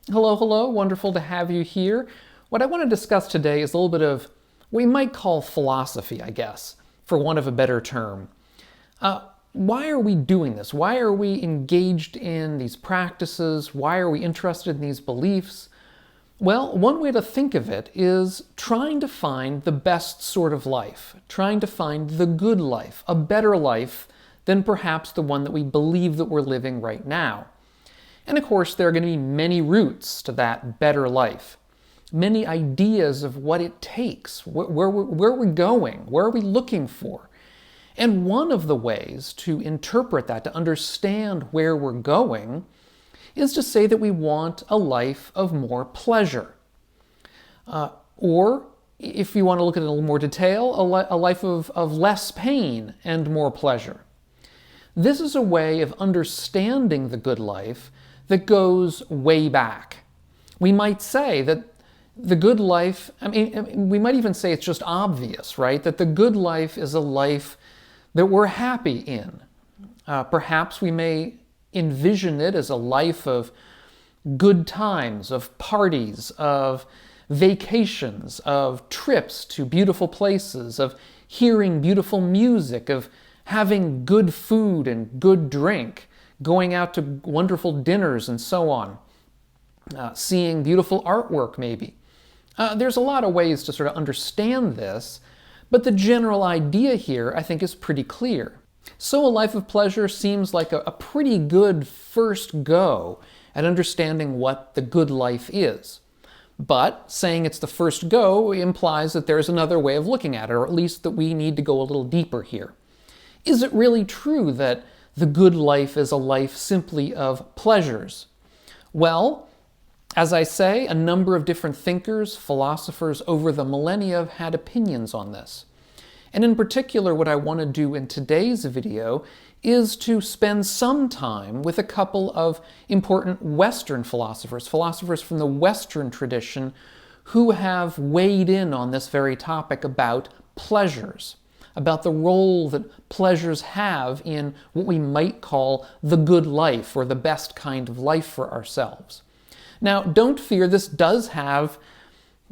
Hello, hello, wonderful to have you here. What I want to discuss today is a little bit of what we might call philosophy, I guess, for want of a better term. Why are we doing this? Why are we engaged in these practices? Why are we interested in these beliefs? Well, one way to think of it is trying to find the best sort of life, trying to find the good life, a better life than perhaps the one that we believe that we're living right now. And of course, there are going to be many routes to that better life, many ideas of what it takes, where we're going, where are we looking for. And one of the ways to interpret that, to understand where we're going, is to say that we want a life of more pleasure. Or, if you want to look at it in a little more detail, a life of less pain and more pleasure. This is a way of understanding the good life that goes way back. We might say that the good life, we might even say it's just obvious, right? That the good life is a life that we're happy in. Perhaps we may envision it as a life of good times, of parties, of vacations, of trips to beautiful places, of hearing beautiful music, of having good food and good drink, going out to wonderful dinners and so on, seeing beautiful artwork maybe. There's a lot of ways to sort of understand this, but the general idea here I think is pretty clear. So a life of pleasure seems like a pretty good first go at understanding what the good life is. But saying it's the first go implies that there's another way of looking at it, or at least that we need to go a little deeper here. Is it really true that the good life is a life simply of pleasures? Well, as I say, a number of different thinkers, philosophers over the millennia have had opinions on this. And in particular, what I want to do in today's video is to spend some time with a couple of important Western philosophers, philosophers from the Western tradition, who have weighed in on this very topic about pleasures, about the role that pleasures have in what we might call the good life, or the best kind of life for ourselves. Now, don't fear, this does have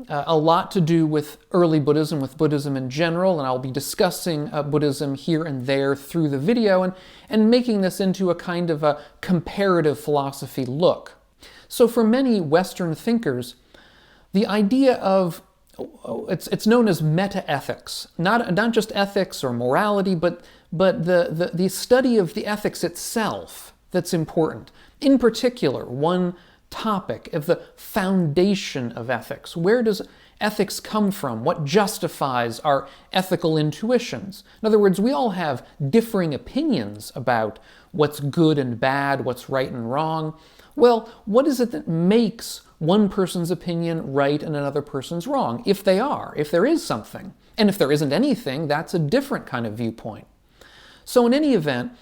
a lot to do with early Buddhism, with Buddhism in general, and I'll be discussing Buddhism here and there through the video and making this into a kind of a comparative philosophy look. So for many Western thinkers, the idea of it's known as meta-ethics, not just ethics or morality, but the study of the ethics itself that's important. In particular, one topic of the foundation of ethics. Where does ethics come from? What justifies our ethical intuitions? In other words, we all have differing opinions about what's good and bad, what's right and wrong. Well, what is it that makes one person's opinion right and another person's wrong, if there is something? And if there isn't anything, that's a different kind of viewpoint. So in any event,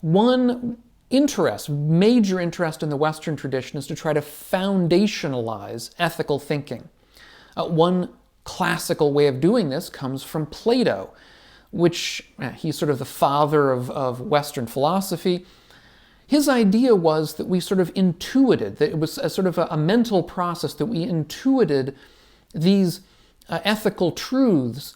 one major interest in the Western tradition is to try to foundationalize ethical thinking. One classical way of doing this comes from Plato, which he's sort of the father of Western philosophy. His idea was that we sort of intuited, that it was a sort of a mental process, that we intuited these ethical truths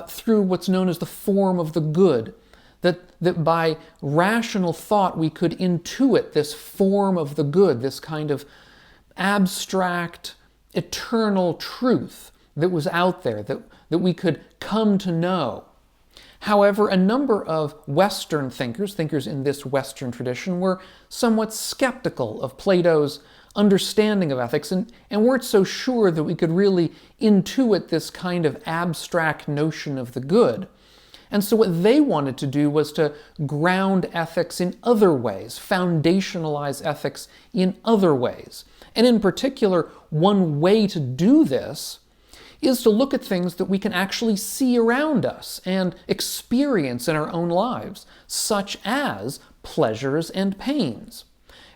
through what's known as the form of the good. That by rational thought we could intuit this form of the good, this kind of abstract, eternal truth that was out there, that we could come to know. However, a number of Western thinkers in this Western tradition, were somewhat skeptical of Plato's understanding of ethics and weren't so sure that we could really intuit this kind of abstract notion of the good. And so what they wanted to do was to ground ethics in other ways, foundationalize ethics in other ways. And in particular, one way to do this is to look at things that we can actually see around us and experience in our own lives, such as pleasures and pains.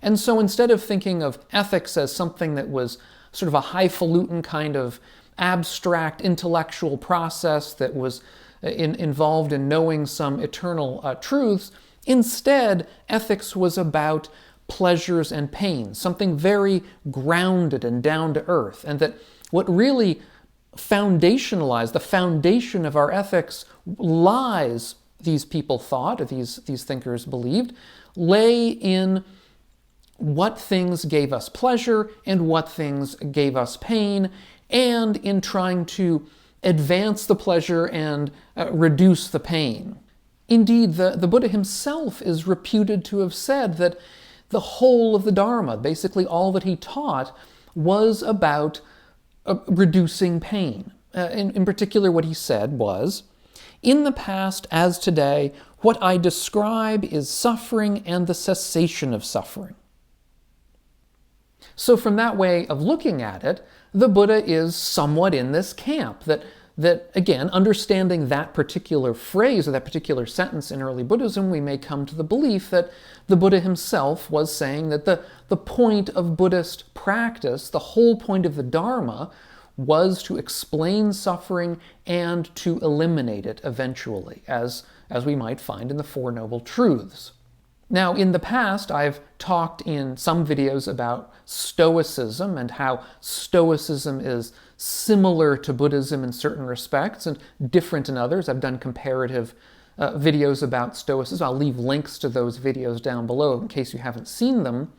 And so instead of thinking of ethics as something that was sort of a highfalutin kind of abstract intellectual process that was involved in knowing some eternal truths, instead ethics was about pleasures and pains, something very grounded and down to earth, and that what really foundationalized, the foundation of our ethics lies, these people thought, or these thinkers believed, lay in what things gave us pleasure and what things gave us pain, and in trying to advance the pleasure and reduce the pain. Indeed, the Buddha himself is reputed to have said that the whole of the Dharma, basically all that he taught, was about reducing pain. In particular, what he said was, "In the past as today, what I describe is suffering and the cessation of suffering." So from that way of looking at it, the Buddha is somewhat in this camp, that again, understanding that particular phrase or that particular sentence in early Buddhism, we may come to the belief that the Buddha himself was saying that the point of Buddhist practice, the whole point of the Dharma, was to explain suffering and to eliminate it eventually, as we might find in the Four Noble Truths. Now, in the past, I've talked in some videos about Stoicism and how Stoicism is similar to Buddhism in certain respects and different in others. I've done comparative videos about Stoicism. I'll leave links to those videos down below in case you haven't seen them.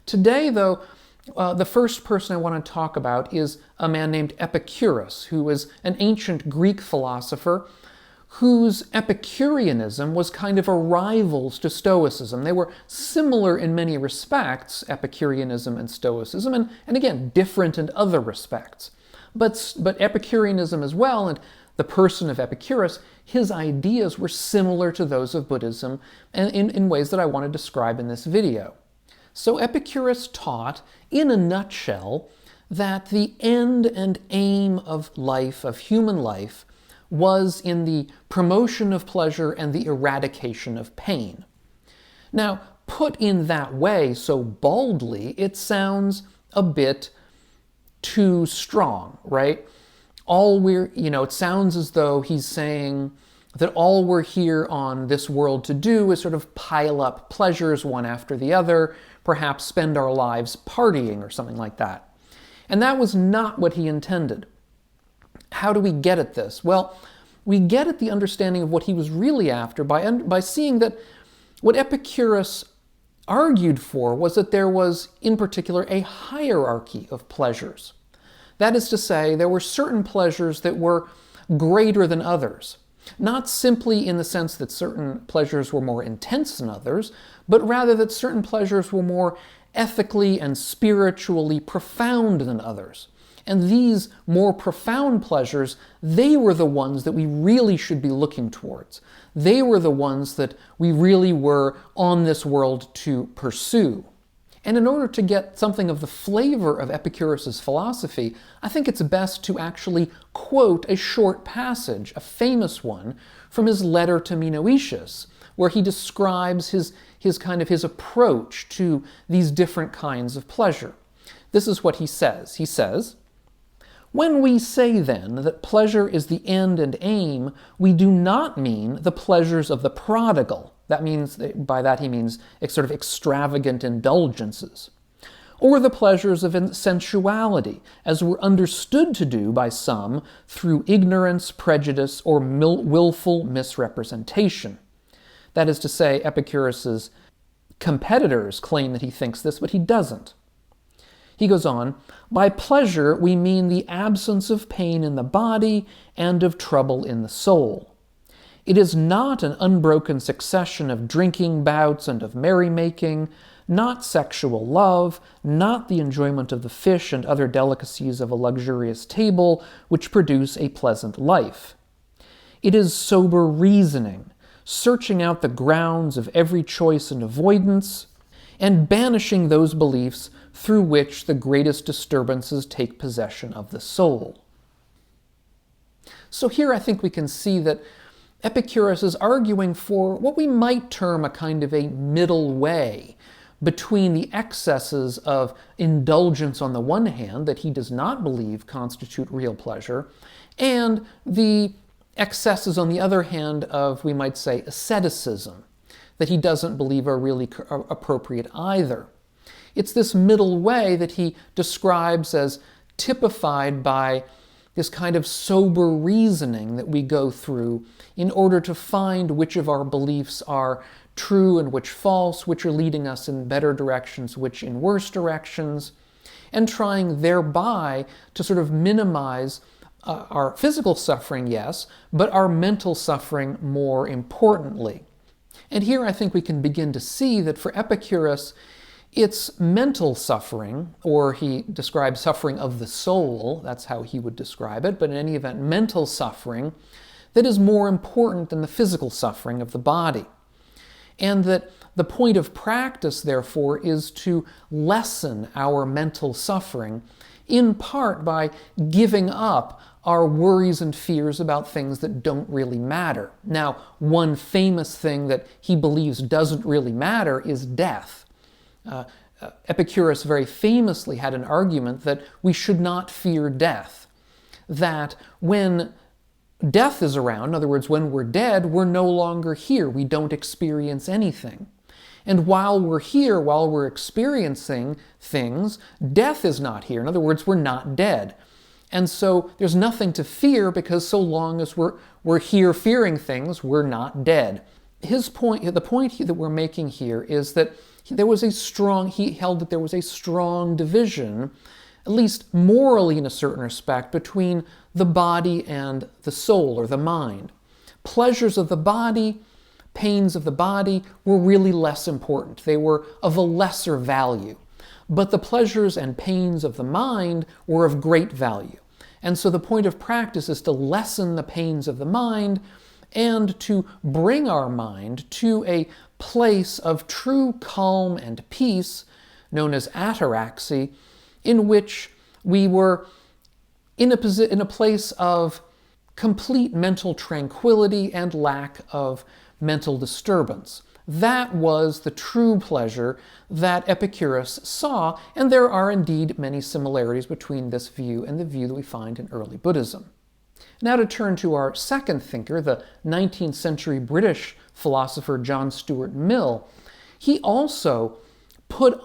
Today, though, the first person I want to talk about is a man named Epicurus, who was an ancient Greek philosopher whose Epicureanism was kind of a rival to Stoicism. They were similar in many respects, Epicureanism and Stoicism, and again, different in other respects. But Epicureanism as well, and the person of Epicurus, his ideas were similar to those of Buddhism in ways that I want to describe in this video. So Epicurus taught, in a nutshell, that the end and aim of life, of human life, was in the promotion of pleasure and the eradication of pain. Now, put in that way, so baldly, it sounds a bit too strong, right? It sounds as though he's saying that all we're here on this world to do is sort of pile up pleasures one after the other, perhaps spend our lives partying or something like that. And that was not what he intended. How do we get at this? Well, we get at the understanding of what he was really after by seeing that what Epicurus argued for was that there was, in particular, a hierarchy of pleasures. That is to say, there were certain pleasures that were greater than others. Not simply in the sense that certain pleasures were more intense than others, but rather that certain pleasures were more ethically and spiritually profound than others. And these more profound pleasures, they were the ones that we really should be looking towards. They were the ones that we really were on this world to pursue. And in order to get something of the flavor of Epicurus's philosophy, I think it's best to actually quote a short passage, a famous one, from his letter to Menoeceus, where he describes his approach to these different kinds of pleasure. This is what he says. He says, "When we say then that pleasure is the end and aim, we do not mean the pleasures of the prodigal." By that he means sort of extravagant indulgences. Or the pleasures of sensuality, as were understood to do by some through ignorance, prejudice, or willful misrepresentation. That is to say, Epicurus's competitors claim that he thinks this, but he doesn't. He goes on, "By pleasure we mean the absence of pain in the body and of trouble in the soul. It is not an unbroken succession of drinking bouts and of merrymaking, not sexual love, not the enjoyment of the fish and other delicacies of a luxurious table, which produce a pleasant life. It is sober reasoning, searching out the grounds of every choice and avoidance, and banishing those beliefs through which the greatest disturbances take possession of the soul." So here I think we can see that Epicurus is arguing for what we might term a kind of a middle way between the excesses of indulgence on the one hand, that he does not believe constitute real pleasure, and the excesses on the other hand of, we might say, asceticism, that he doesn't believe are really appropriate either. It's this middle way that he describes as typified by this kind of sober reasoning that we go through in order to find which of our beliefs are true and which false, which are leading us in better directions, which in worse directions, and trying thereby to sort of minimize our physical suffering, yes, but our mental suffering more importantly. And here I think we can begin to see that for Epicurus, it's mental suffering, or he describes suffering of the soul, that's how he would describe it, but in any event, mental suffering, that is more important than the physical suffering of the body. And that the point of practice, therefore, is to lessen our mental suffering, in part by giving up our worries and fears about things that don't really matter. Now, one famous thing that he believes doesn't really matter is death. Epicurus very famously had an argument that we should not fear death, that when death is around, in other words, when we're dead, we're no longer here. We don't experience anything. And while we're here, while we're experiencing things, death is not here. In other words, we're not dead. And so there's nothing to fear because so long as we're here fearing things, we're not dead. The point that we're making here is that he held that there was a strong division, at least morally in a certain respect, between the body and the soul or the mind. Pleasures of the body, pains of the body were really less important. They were of a lesser value. But the pleasures and pains of the mind were of great value. And so the point of practice is to lessen the pains of the mind and to bring our mind to a place of true calm and peace, known as ataraxy, in which we were in a place of complete mental tranquility and lack of mental disturbance. That was the true pleasure that Epicurus saw, and there are indeed many similarities between this view and the view that we find in early Buddhism. Now to turn to our second thinker, the 19th century British philosopher John Stuart Mill. He also put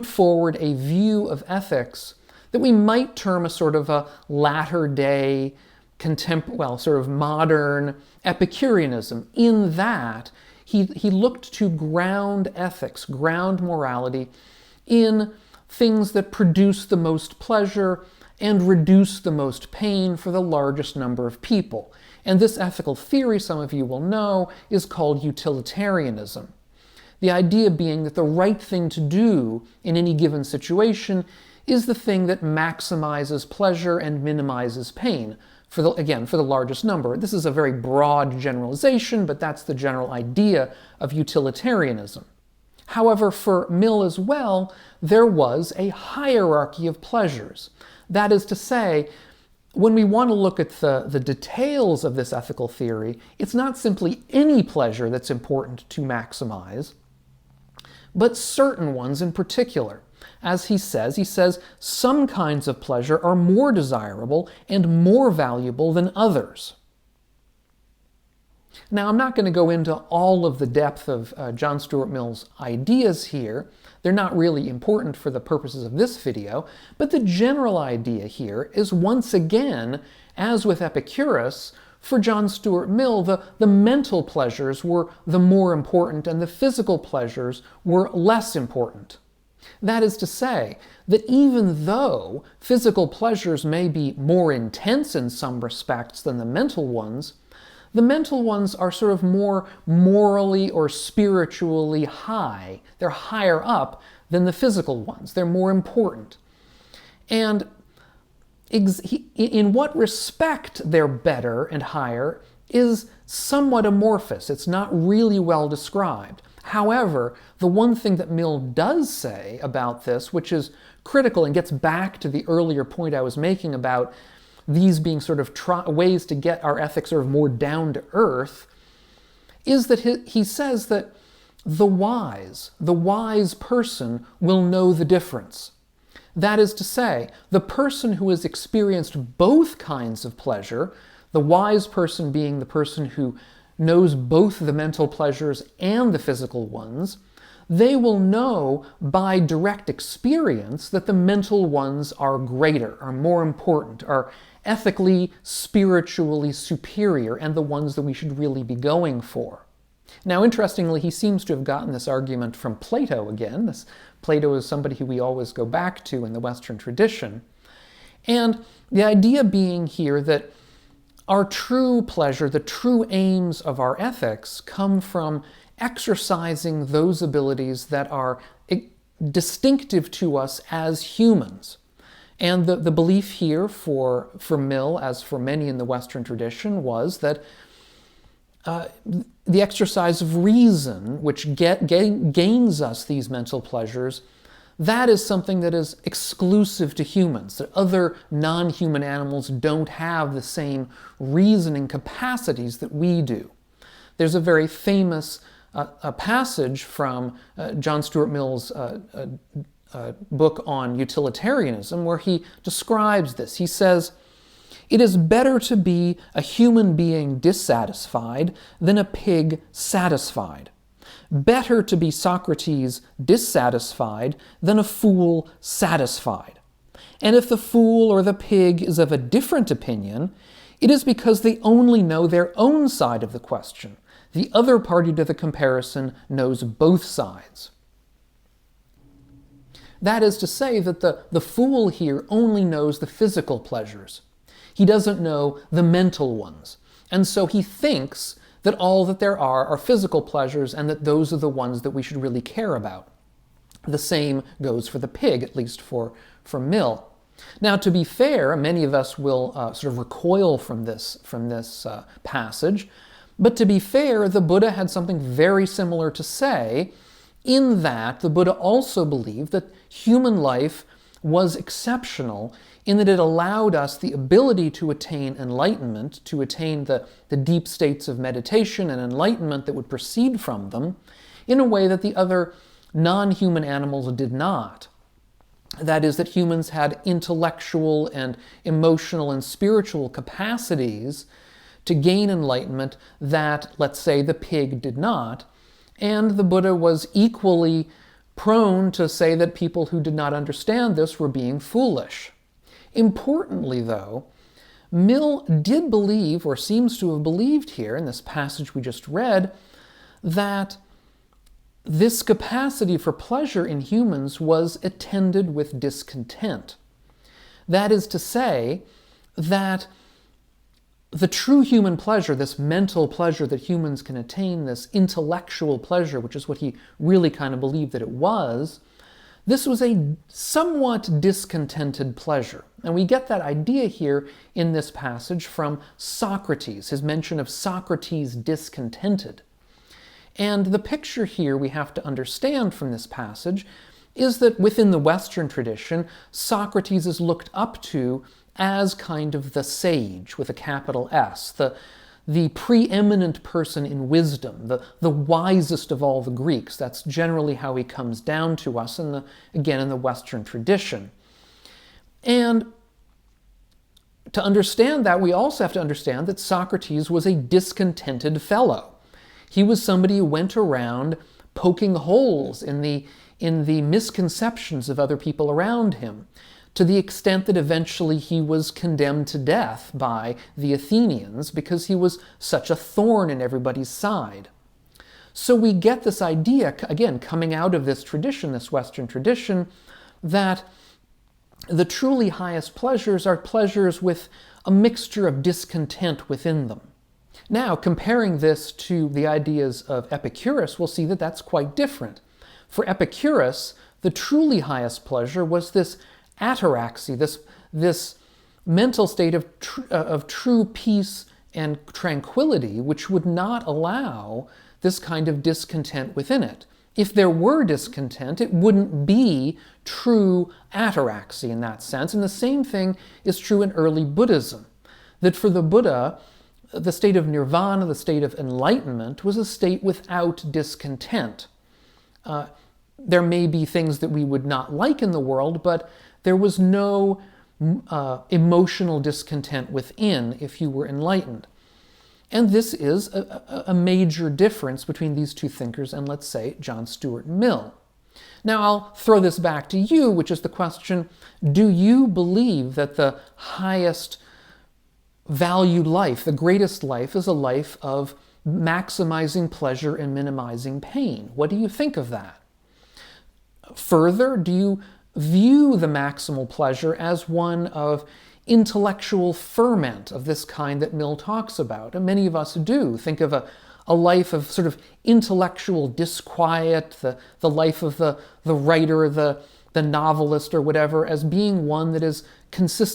forward a view of ethics that we might term a sort of a latter-day, sort of modern Epicureanism, in that he looked to ground ethics, ground morality in things that produce the most pleasure and reduce the most pain for the largest number of people. And this ethical theory, some of you will know, is called utilitarianism. The idea being that the right thing to do in any given situation is the thing that maximizes pleasure and minimizes pain, for the largest number. This is a very broad generalization, but that's the general idea of utilitarianism. However, for Mill as well, there was a hierarchy of pleasures. That is to say, when we want to look at the details of this ethical theory, it's not simply any pleasure that's important to maximize, but certain ones in particular. As he says, some kinds of pleasure are more desirable and more valuable than others. Now, I'm not going to go into all of the depth of John Stuart Mill's ideas here. They're not really important for the purposes of this video, but the general idea here is, once again, as with Epicurus, for John Stuart Mill, the mental pleasures were the more important and the physical pleasures were less important. That is to say, that even though physical pleasures may be more intense in some respects than the mental ones are sort of more morally or spiritually high. They're higher up than the physical ones. They're more important. And in what respect they're better and higher is somewhat amorphous. It's not really well described. However, the one thing that Mill does say about this, which is critical and gets back to the earlier point I was making about these being sort of ways to get our ethics sort of more down to earth, is that he says that the wise person will know the difference. That is to say, the person who has experienced both kinds of pleasure, the wise person being the person who knows both the mental pleasures and the physical ones, they will know by direct experience that the mental ones are greater, are more important, are ethically, spiritually superior, and the ones that we should really be going for. Now, interestingly, he seems to have gotten this argument from Plato again. Plato is somebody who we always go back to in the Western tradition. And the idea being here that our true pleasure, the true aims of our ethics, come from exercising those abilities that are distinctive to us as humans. And the belief here for Mill, as for many in the Western tradition, was that the exercise of reason, which gains us these mental pleasures, that is something that is exclusive to humans, that other non-human animals don't have the same reasoning capacities that we do. There's a very famous passage from John Stuart Mill's book on utilitarianism where he describes this. He says, "It is better to be a human being dissatisfied than a pig satisfied. Better to be Socrates dissatisfied than a fool satisfied. And if the fool or the pig is of a different opinion, it is because they only know their own side of the question. The other party to the comparison knows both sides." That is to say that the fool here only knows the physical pleasures. He doesn't know the mental ones. And so he thinks that all that there are physical pleasures and that those are the ones that we should really care about. The same goes for the pig, at least for Mill. Now, to be fair, many of us will sort of recoil from this passage, but to be fair, the Buddha had something very similar to say, in that the Buddha also believed that human life was exceptional in that it allowed us the ability to attain enlightenment, to attain the deep states of meditation and enlightenment that would proceed from them, in a way that the other non-human animals did not. That is, that humans had intellectual and emotional and spiritual capacities to gain enlightenment that, let's say, the pig did not. And the Buddha was equally prone to say that people who did not understand this were being foolish. Importantly, though, Mill did believe, or seems to have believed here in this passage we just read, that this capacity for pleasure in humans was attended with discontent. That is to say that the true human pleasure, this mental pleasure that humans can attain, this intellectual pleasure, which is what he really kind of believed that it was, this was a somewhat discontented pleasure. And we get that idea here in this passage from Socrates, his mention of Socrates discontented. And the picture here we have to understand from this passage is that within the Western tradition, Socrates is looked up to as kind of the sage, with a capital S, the preeminent person in wisdom, the wisest of all the Greeks. That's generally how he comes down to us, again, in the Western tradition. And to understand that, we also have to understand that Socrates was a discontented fellow. He was somebody who went around poking holes in the misconceptions of other people around him, to the extent that eventually he was condemned to death by the Athenians because he was such a thorn in everybody's side. So we get this idea, again, coming out of this tradition, this Western tradition, that the truly highest pleasures are pleasures with a mixture of discontent within them. Now, comparing this to the ideas of Epicurus, we'll see that that's quite different. For Epicurus, the truly highest pleasure was this ataraxy, this mental state of true peace and tranquility, which would not allow this kind of discontent within it. If there were discontent, it wouldn't be true ataraxy in that sense. And the same thing is true in early Buddhism, that for the Buddha, the state of nirvana, the state of enlightenment, was a state without discontent. There may be things that we would not like in the world, but there was no emotional discontent within if you were enlightened. And this is a major difference between these two thinkers and, let's say, John Stuart Mill. Now, I'll throw this back to you, which is the question, do you believe that the highest valued life, the greatest life, is a life of maximizing pleasure and minimizing pain? What do you think of that? Further, do you view the maximal pleasure as one of intellectual ferment of this kind that Mill talks about? And many of us do. Think of a life of sort of intellectual disquiet, the life of the writer, the novelist or whatever, as being one that is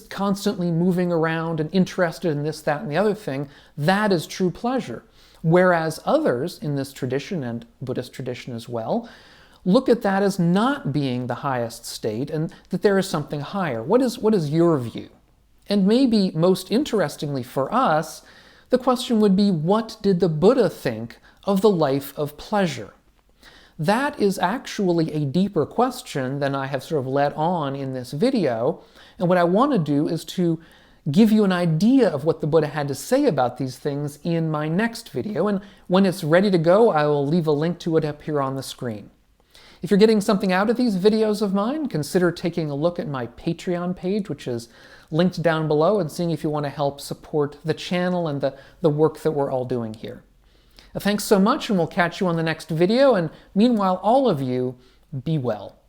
constantly moving around and interested in this, that, and the other thing. That is true pleasure. Whereas others in this tradition, and Buddhist tradition as well, look at that as not being the highest state and that there is something higher. What is your view? And maybe most interestingly for us, the question would be, what did the Buddha think of the life of pleasure? That is actually a deeper question than I have sort of led on in this video. And what I want to do is to give you an idea of what the Buddha had to say about these things in my next video. And when it's ready to go, I will leave a link to it up here on the screen. If you're getting something out of these videos of mine, consider taking a look at my Patreon page, which is linked down below, and seeing if you want to help support the channel and the work that we're all doing here. Thanks so much, and we'll catch you on the next video. And meanwhile, all of you, be well.